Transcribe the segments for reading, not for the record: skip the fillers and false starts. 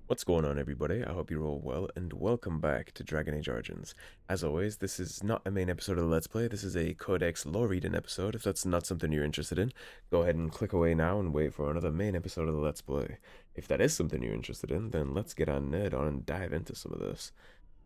What's going on, everybody? I hope you're all well, and welcome back to Dragon Age Origins. As always, this is not a main episode of the Let's Play, this is a Codex lore reading episode. If that's not something you're interested in, go ahead and click away now and wait for another main episode of the Let's Play. If that is something you're interested in, then let's get on Ned on and dive into some of this.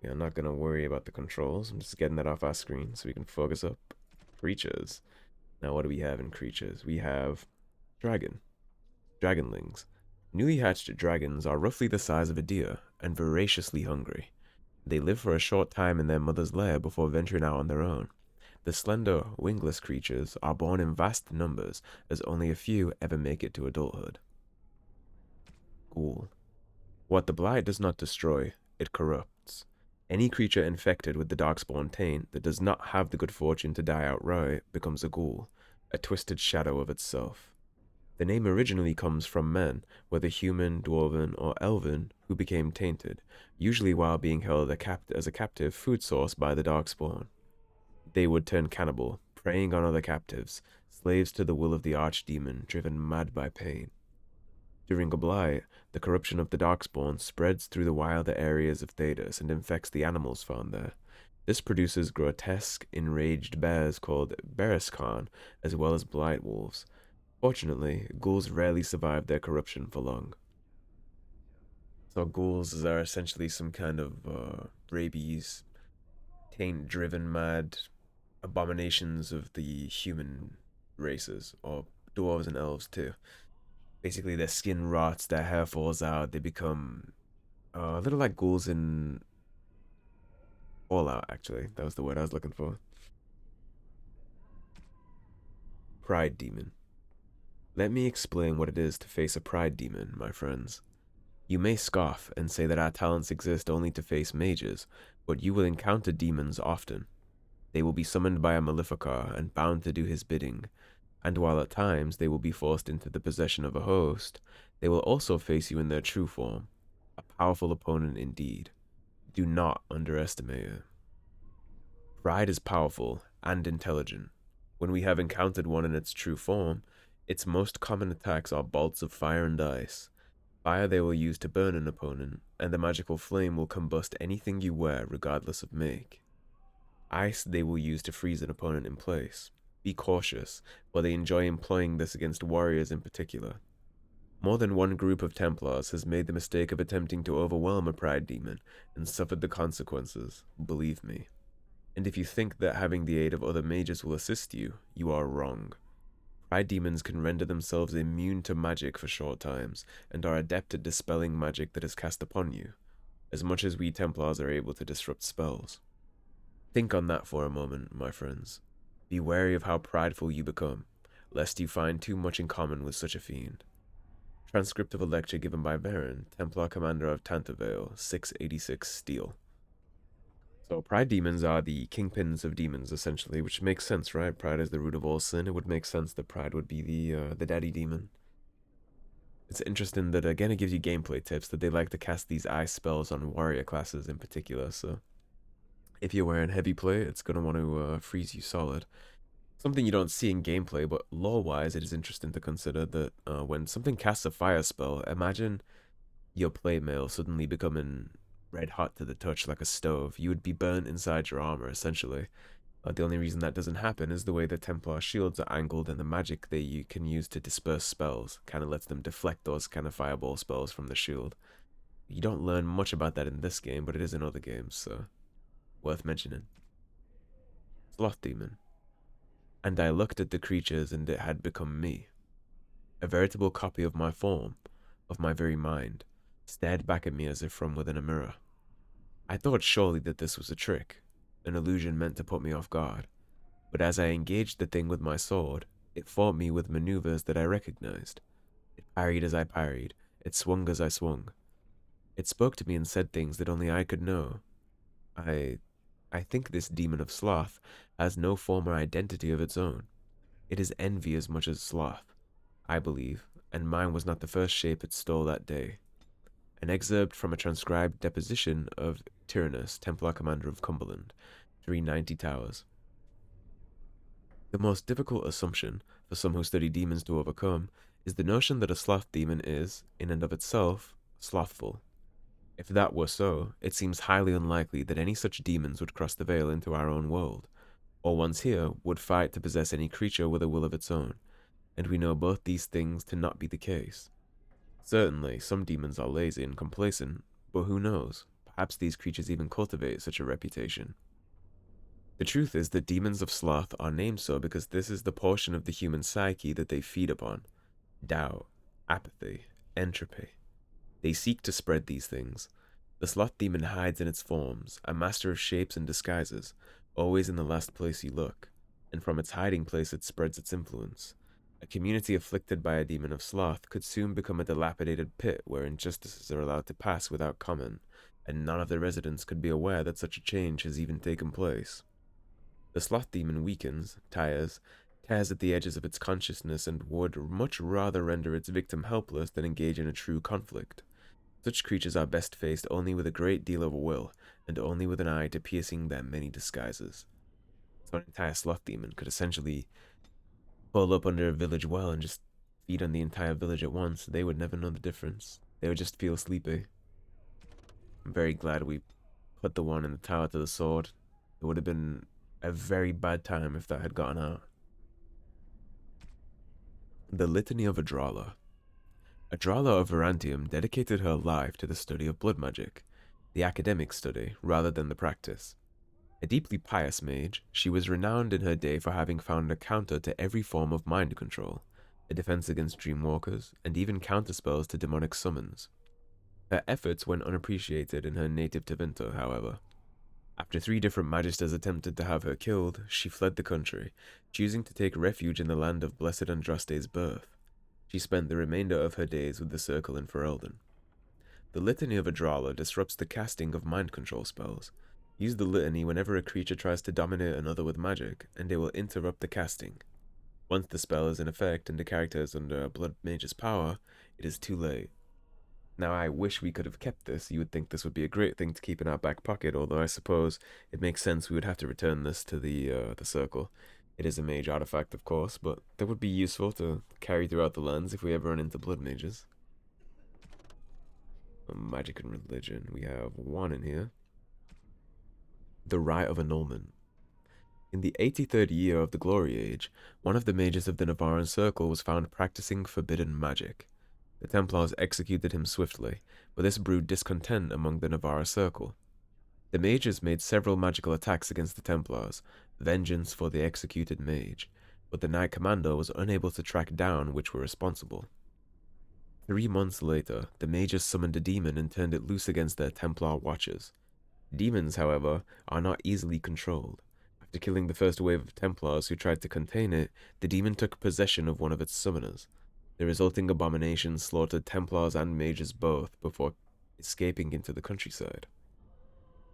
Yeah, I'm not going to worry about the controls, I'm just getting that off our screen so we can focus up. Creatures. Now, what do we have in creatures? We have dragonlings. Newly hatched dragons are roughly the size of a deer and voraciously hungry. They live for a short time in their mother's lair before venturing out on their own. The slender, wingless creatures are born in vast numbers, as only a few ever make it to adulthood. Ghoul. What the Blight does not destroy, it corrupts. Any creature infected with the Darkspawn taint that does not have the good fortune to die outright becomes a ghoul, a twisted shadow of itself. The name originally comes from men, whether human, dwarven, or elven, who became tainted, usually while being held as a captive food source by the Darkspawn. They would turn cannibal, preying on other captives, slaves to the will of the archdemon, driven mad by pain. During a blight, the corruption of the Darkspawn spreads through the wilder areas of Thedas and infects the animals found there. This produces grotesque, enraged bears called Berescan, as well as blight wolves. Fortunately, ghouls rarely survive their corruption for long. So ghouls are essentially some kind of rabies, taint-driven mad abominations of the human races, or dwarves and elves too. Basically, their skin rots, their hair falls out, they become a little like ghouls in Fallout, actually. That was the word I was looking for. Pride Demon. Let me explain what it is to face a pride demon, my friends. You may scoff and say that our talents exist only to face mages, but you will encounter demons often. They will be summoned by a Maleficar and bound to do his bidding, and while at times they will be forced into the possession of a host, they will also face you in their true form, a powerful opponent indeed. Do not underestimate it. Pride is powerful and intelligent. When we have encountered one in its true form, its most common attacks are bolts of fire and ice. Fire they will use to burn an opponent, and the magical flame will combust anything you wear regardless of make. Ice they will use to freeze an opponent in place. Be cautious, for they enjoy employing this against warriors in particular. More than one group of Templars has made the mistake of attempting to overwhelm a pride demon and suffered the consequences, believe me. And if you think that having the aid of other mages will assist you, you are wrong. Pride demons can render themselves immune to magic for short times, and are adept at dispelling magic that is cast upon you, as much as we Templars are able to disrupt spells. Think on that for a moment, my friends. Be wary of how prideful you become, lest you find too much in common with such a fiend. Transcript of a lecture given by Baron, Templar Commander of Tantervale, 686 Steel. So pride demons are the kingpins of demons, essentially, which makes sense, right? Pride is the root of all sin. It would make sense that pride would be the daddy demon. It's interesting that, again, it gives you gameplay tips that they like to cast these ice spells on warrior classes in particular, so if you're wearing heavy play, it's going to want to freeze you solid. Something you don't see in gameplay, but lore-wise, it is interesting to consider that when something casts a fire spell, imagine your plate mail suddenly becoming red hot to the touch like a stove. You would be burnt inside your armor, essentially. The only reason that doesn't happen is the way the Templar shields are angled, and the magic that you can use to disperse spells kind of lets them deflect those kind of fireball spells from the shield. You don't learn much about that in this game, but it is in other games, so worth mentioning. Sloth Demon. And I looked at the creatures, and it had become me. A veritable copy of my form, of my very mind, stared back at me as if from within a mirror. I thought surely that this was a trick, an illusion meant to put me off guard, but as I engaged the thing with my sword, it fought me with maneuvers that I recognized. It parried as I parried, it swung as I swung. It spoke to me and said things that only I could know. I think this demon of sloth has no form or identity of its own. It is envy as much as sloth, I believe, and mine was not the first shape it stole that day. An excerpt from a transcribed deposition of Tyrannus, Templar Commander of Cumberland, 390 Towers. The most difficult assumption, for some who study demons to overcome, is the notion that a sloth demon is, in and of itself, slothful. If that were so, it seems highly unlikely that any such demons would cross the veil into our own world, or once here, would fight to possess any creature with a will of its own, and we know both these things to not be the case. Certainly, some demons are lazy and complacent, but who knows? Perhaps these creatures even cultivate such a reputation. The truth is that demons of sloth are named so because this is the portion of the human psyche that they feed upon: doubt, apathy, entropy. They seek to spread these things. The sloth demon hides in its forms, a master of shapes and disguises, always in the last place you look, and from its hiding place it spreads its influence. A community afflicted by a demon of sloth could soon become a dilapidated pit where injustices are allowed to pass without comment, and none of the residents could be aware that such a change has even taken place. The sloth demon weakens, tires, tears at the edges of its consciousness, and would much rather render its victim helpless than engage in a true conflict. Such creatures are best faced only with a great deal of will, and only with an eye to piercing their many disguises. So an entire sloth demon could essentially pull up under a village well and just feed on the entire village at once. They would never know the difference. They would just feel sleepy. I'm very glad we put the one in the tower to the sword. It would have been a very bad time if that had gotten out. The Litany of Adralla. Adralla of Verantium dedicated her life to the study of blood magic, the academic study rather than the practice. A deeply pious mage, she was renowned in her day for having found a counter to every form of mind control, a defense against dreamwalkers, and even counterspells to demonic summons. Her efforts went unappreciated in her native Tevinter, however. After 3 different magisters attempted to have her killed, she fled the country, choosing to take refuge in the land of Blessed Andraste's birth. She spent the remainder of her days with the Circle in Ferelden. The Litany of Adralla disrupts the casting of mind control spells. Use the litany whenever a creature tries to dominate another with magic, and it will interrupt the casting. Once the spell is in effect and the character is under a blood mage's power, it is too late. Now, I wish we could have kept this. You would think this would be a great thing to keep in our back pocket, although I suppose it makes sense we would have to return this to the circle. It is a mage artifact, of course, but that would be useful to carry throughout the lands if we ever run into blood mages. Magic and religion. We have 1 in here. The Rite of Annulment. In the 83rd year of the Glory Age, one of the mages of the Navarran Circle was found practicing forbidden magic. The Templars executed him swiftly, but this brewed discontent among the Navarra Circle. The mages made several magical attacks against the Templars, vengeance for the executed mage, but the Knight Commander was unable to track down which were responsible. 3 months later, the mages summoned a demon and turned it loose against their Templar watchers. Demons, however, are not easily controlled. After killing the first wave of Templars who tried to contain it, the demon took possession of one of its summoners. The resulting abomination slaughtered Templars and mages both before escaping into the countryside.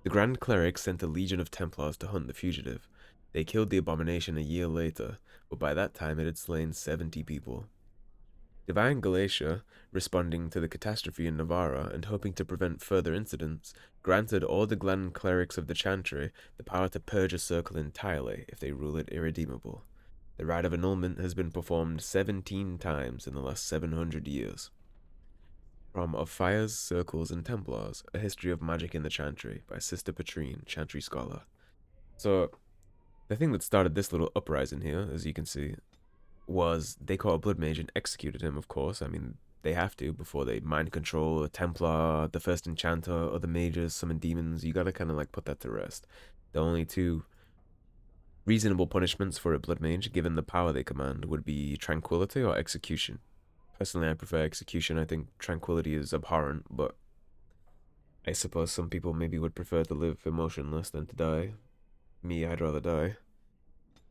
The Grand Cleric sent a legion of Templars to hunt the fugitive. They killed the abomination a year later, but by that time it had slain 70 people. Divine Galatia, responding to the catastrophe in Navarra and hoping to prevent further incidents, granted all the Grand Clerics of the Chantry the power to purge a circle entirely if they rule it irredeemable. The Rite of Annulment has been performed 17 times in the last 700 years. From Of Fires, Circles, and Templars, A History of Magic in the Chantry by Sister Patrine, Chantry Scholar. So, the thing that started this little uprising here, as you can see, was they caught a blood mage and executed him, of course. I mean, they have to before they mind control a Templar, the first Enchanter, other mages, summon demons. You gotta kind of like put that to rest. The only 2 reasonable punishments for a blood mage, given the power they command, would be tranquility or execution. Personally, I prefer execution. I think tranquility is abhorrent, but I suppose some people maybe would prefer to live emotionless than to die. Me, I'd rather die.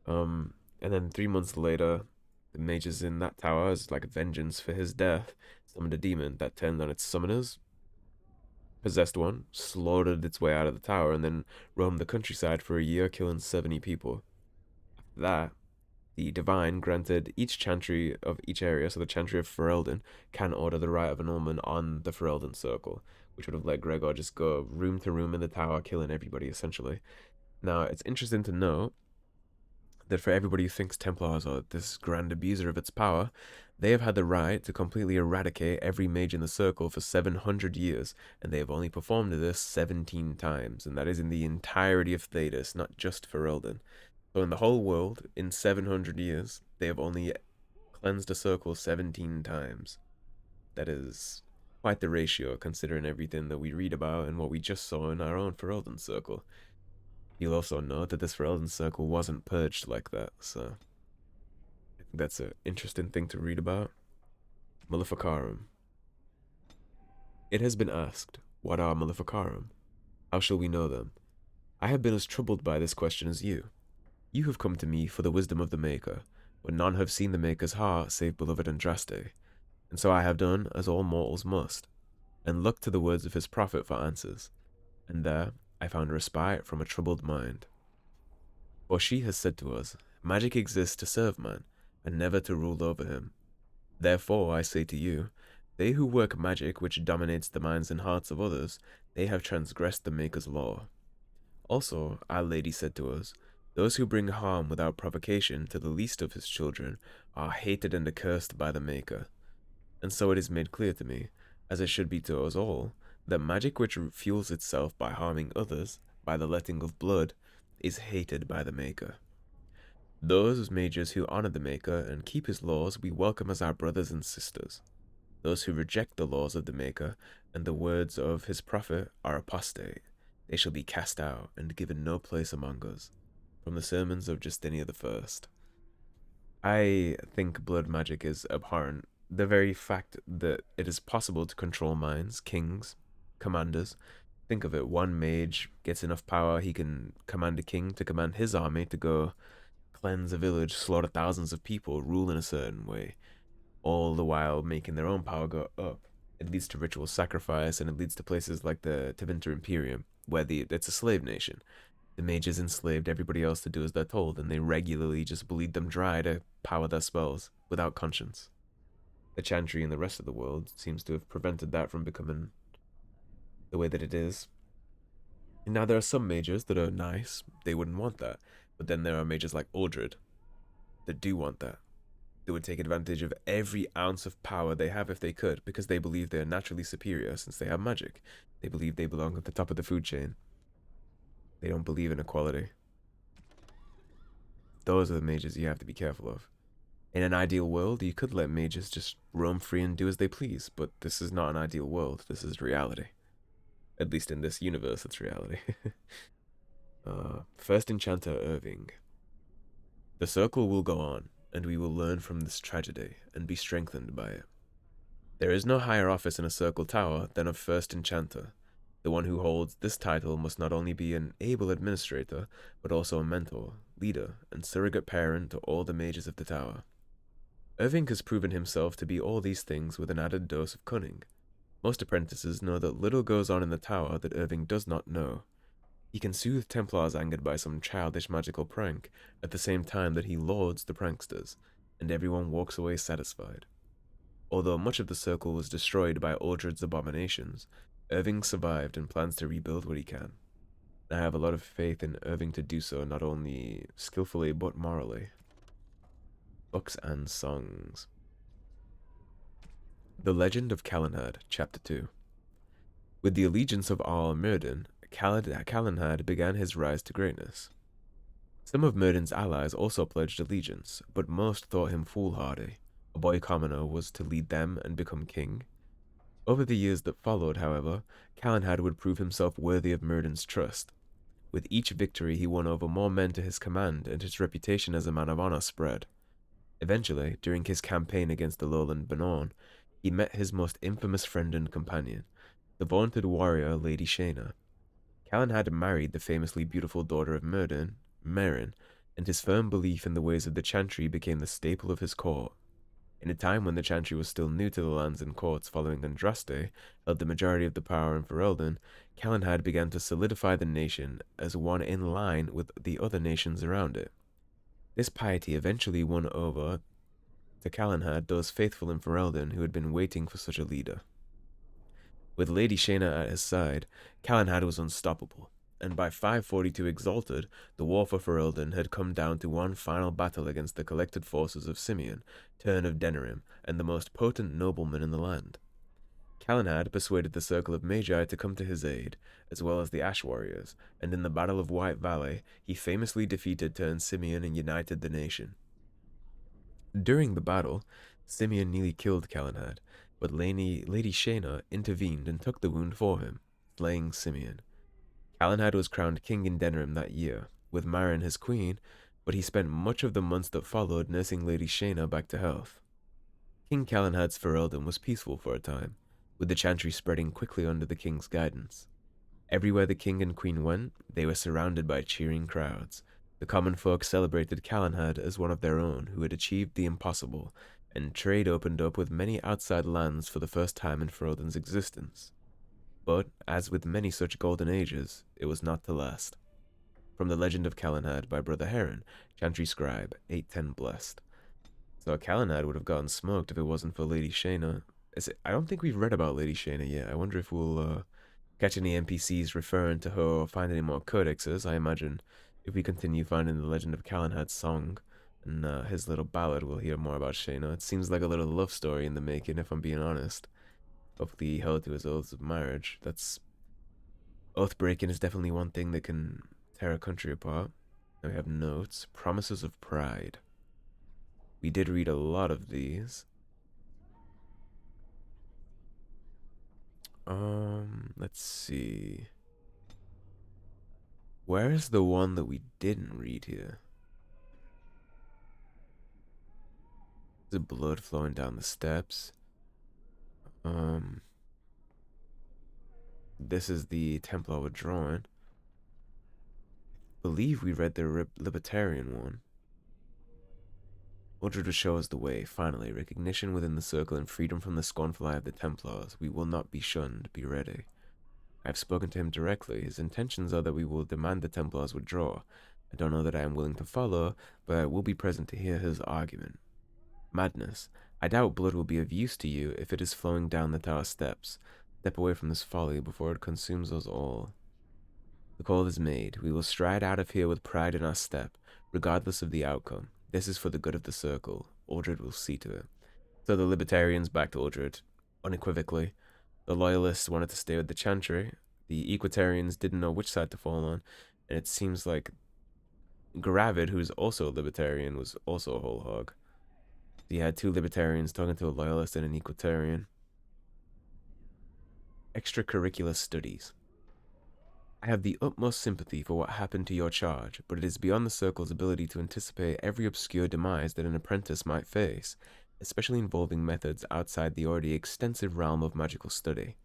And then 3 months later, the mages in that tower, as like vengeance for his death, summoned a demon that turned on its summoners, possessed one, slaughtered its way out of the tower, and then roamed the countryside for a year, killing 70 people. After that, the Divine granted each chantry of each area, so the Chantry of Ferelden can order the Rite of Annulment on the Ferelden Circle, which would have let Gregor just go room to room in the tower, killing everybody, essentially. Now, it's interesting to note that for everybody who thinks Templars are this grand abuser of its power, they have had the right to completely eradicate every mage in the circle for 700 years, and they have only performed this 17 times, and that is in the entirety of Thedas, not just Ferelden. So in the whole world, in 700 years, they have only cleansed a circle 17 times. That is quite the ratio, considering everything that we read about and what we just saw in our own Ferelden circle. You'll also note that this Ferelden circle wasn't purged like that, so I think that's an interesting thing to read about. Maleficarum. It has been asked, what are Maleficarum? How shall we know them? I have been as troubled by this question as you. You have come to me for the wisdom of the Maker, but none have seen the Maker's heart save beloved Andraste, and so I have done as all mortals must, and looked to the words of his prophet for answers, and there I found respite from a troubled mind. For she has said to us, magic exists to serve man, and never to rule over him. Therefore, I say to you, they who work magic which dominates the minds and hearts of others, they have transgressed the Maker's law. Also, Our Lady said to us, those who bring harm without provocation to the least of his children are hated and accursed by the Maker. And so it is made clear to me, as it should be to us all, that magic which fuels itself by harming others, by the letting of blood, is hated by the Maker. Those mages who honor the Maker and keep his laws we welcome as our brothers and sisters. Those who reject the laws of the Maker and the words of his prophet are apostate. They shall be cast out and given no place among us. From the sermons of Justinian I. I think blood magic is abhorrent. The very fact that it is possible to control minds, kings, commanders. Think of it, one mage gets enough power, he can command a king to command his army to go cleanse a village, slaughter thousands of people, rule in a certain way, all the while making their own power go up. It leads to ritual sacrifice, and it leads to places like the Tevinter Imperium, where it's a slave nation. The mages enslaved everybody else to do as they're told, and they regularly just bleed them dry to power their spells, without conscience. The Chantry and the rest of the world seems to have prevented that from becoming the way that it is. And now there are some mages that are nice, they wouldn't want that. But then there are mages like Aldred that do want that. They would take advantage of every ounce of power they have if they could, because they believe they are naturally superior since they have magic. They believe they belong at the top of the food chain. They don't believe in equality. Those are the mages you have to be careful of. In an ideal world, you could let mages just roam free and do as they please, but this is not an ideal world. This is reality. At least in this universe, it's reality. First Enchanter Irving. The circle will go on, and we will learn from this tragedy and be strengthened by it. There is no higher office in a circle tower than of First Enchanter. The one who holds this title must not only be an able administrator, but also a mentor, leader, and surrogate parent to all the mages of the tower. Irving has proven himself to be all these things with an added dose of cunning. Most apprentices know that little goes on in the tower that Irving does not know. He can soothe Templars angered by some childish magical prank, at the same time that he lauds the pranksters, and everyone walks away satisfied. Although much of the circle was destroyed by Aldred's abominations, Irving survived and plans to rebuild what he can. I have a lot of faith in Irving to do so, not only skillfully, but morally. Books and Songs. The Legend of Calenhad, Chapter 2. With the allegiance of all Myrddin, Calenhad began his rise to greatness. Some of Myrddin's allies also pledged allegiance, but most thought him foolhardy. A boy commoner was to lead them and become king. Over the years that followed, however, Calenhad would prove himself worthy of Myrddin's trust. With each victory he won over more men to his command, and his reputation as a man of honor spread. Eventually, during his campaign against the lowland Bannorn, he met his most infamous friend and companion, the vaunted warrior Lady Shayna. Calenhad married the famously beautiful daughter of Myrddin, Meryn, and his firm belief in the ways of the Chantry became the staple of his court. In a time when the Chantry was still new to the lands and courts following Andraste held the majority of the power in Ferelden, Calenhad began to solidify the nation as one in line with the other nations around it. This piety eventually won over to Calenhad those faithful in Ferelden who had been waiting for such a leader. With Lady Shayna at his side, Calenhad was unstoppable. and by 542 Exalted, the war for Ferelden had come down to one final battle against the collected forces of Simeon, Turn of Denerim, and the most potent nobleman in the land. Calenhad persuaded the Circle of Magi to come to his aid, as well as the Ash Warriors, and in the Battle of White Valley, he famously defeated Turn Simeon and united the nation. During the battle, Simeon nearly killed Calenhad, but Lady Shayna intervened and took the wound for him, slaying Simeon. Calenhad was crowned king in Denerim that year, with Marin his queen, but he spent much of the months that followed nursing Lady Shayna back to health. King Calenhad's Ferelden was peaceful for a time, with the chantry spreading quickly under the king's guidance. Everywhere the king and queen went, they were surrounded by cheering crowds. The common folk celebrated Calenhad as one of their own who had achieved the impossible, and trade opened up with many outside lands for the first time in Ferelden's existence. But, as with many such golden ages, it was not to last. From the Legend of Calenhad by Brother Heron, Chantry Scribe, 810 Blessed. So Calenhad would have gotten smoked if it wasn't for Lady Shayna. I don't think we've read about Lady Shayna yet. I wonder if we'll catch any NPCs referring to her or find any more codexes. I imagine if we continue finding the Legend of Calenhad's song and his little ballad, we'll hear more about Shayna. It seems like a little love story in the making, if I'm being honest. Hopefully he held to his oaths of marriage. That's... Oath breaking is definitely one thing that can tear a country apart. Now we have notes. Promises of Pride. We did read a lot of these. Let's see. Where is the one that we didn't read here? Is it blood flowing down the steps? This is the Templar we're drawing. I believe we read the Libertarian one. Uldred will show us the way, finally. Recognition within the circle and freedom from the scornful eye of the Templars. We will not be shunned. Be ready. I have spoken to him directly. His intentions are that we will demand the Templars withdraw. I don't know that I am willing to follow, but I will be present to hear his argument. Madness. I doubt blood will be of use to you if it is flowing down the tower steps. Step away from this folly before it consumes us all. The call is made. We will stride out of here with pride in our step, regardless of the outcome. This is for the good of the circle. Uldred will see to it. So the Libertarians backed Uldred, unequivocally. The Loyalists wanted to stay with the Chantry. The Equitarians didn't know which side to fall on, and it seems like Gravid, who's also a Libertarian, was also a whole hog. So you had two Libertarians talking to a Loyalist and an Equitarian. Extracurricular Studies. I have the utmost sympathy for what happened to your charge, but it is beyond the Circle's ability to anticipate every obscure demise that an apprentice might face, especially involving methods outside the already extensive realm of magical study.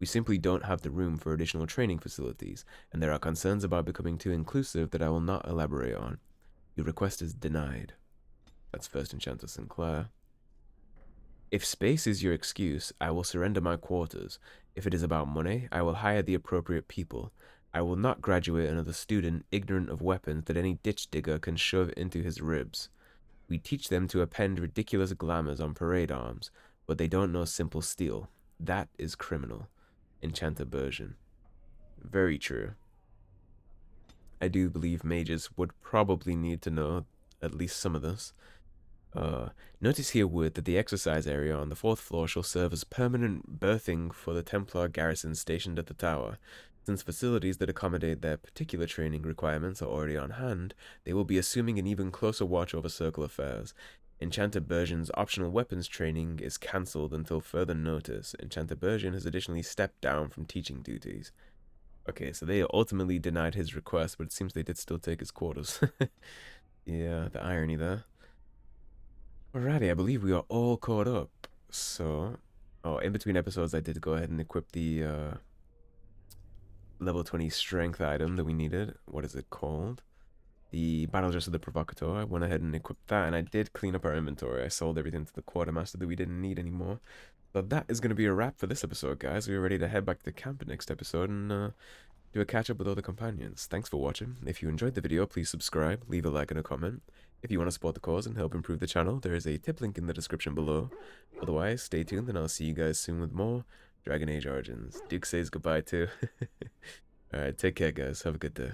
We simply don't have the room for additional training facilities, and there are concerns about becoming too inclusive that I will not elaborate on. Your request is denied. That's First Enchanter Sinclair. If space is your excuse, I will surrender my quarters. If it is about money, I will hire the appropriate people. I will not graduate another student ignorant of weapons that any ditch digger can shove into his ribs. We teach them to append ridiculous glamours on parade arms, but they don't know simple steel. That is criminal. Enchanter version. Very true. I do believe mages would probably need to know at least some of this. Notice herewith that the exercise area on the 4th floor shall serve as permanent berthing for the Templar garrison stationed at the tower. Since facilities that accommodate their particular training requirements are already on hand, they will be assuming an even closer watch over Circle affairs. Enchanter Bergen's optional weapons training is cancelled until further notice. Enchanter Bergen has additionally stepped down from teaching duties. Okay, so they ultimately denied his request, but it seems they did still take his quarters. Yeah, the irony there. Alrighty, I believe we are all caught up. So, in between episodes, I did go ahead and equip the level 20 strength item that we needed. What is it called? The Battle Dress of the Provocateur. I went ahead and equipped that, and I did clean up our inventory. I sold everything to the Quartermaster that we didn't need anymore. So that is going to be a wrap for this episode, guys. We're ready to head back to camp next episode and do a catch-up with all the companions. Thanks for watching. If you enjoyed the video, please subscribe, leave a like and a comment. If you want to support the cause and help improve the channel, there is a tip link in the description below. Otherwise, stay tuned and I'll see you guys soon with more Dragon Age Origins. Duke says goodbye too. All right, take care, guys. Have a good day.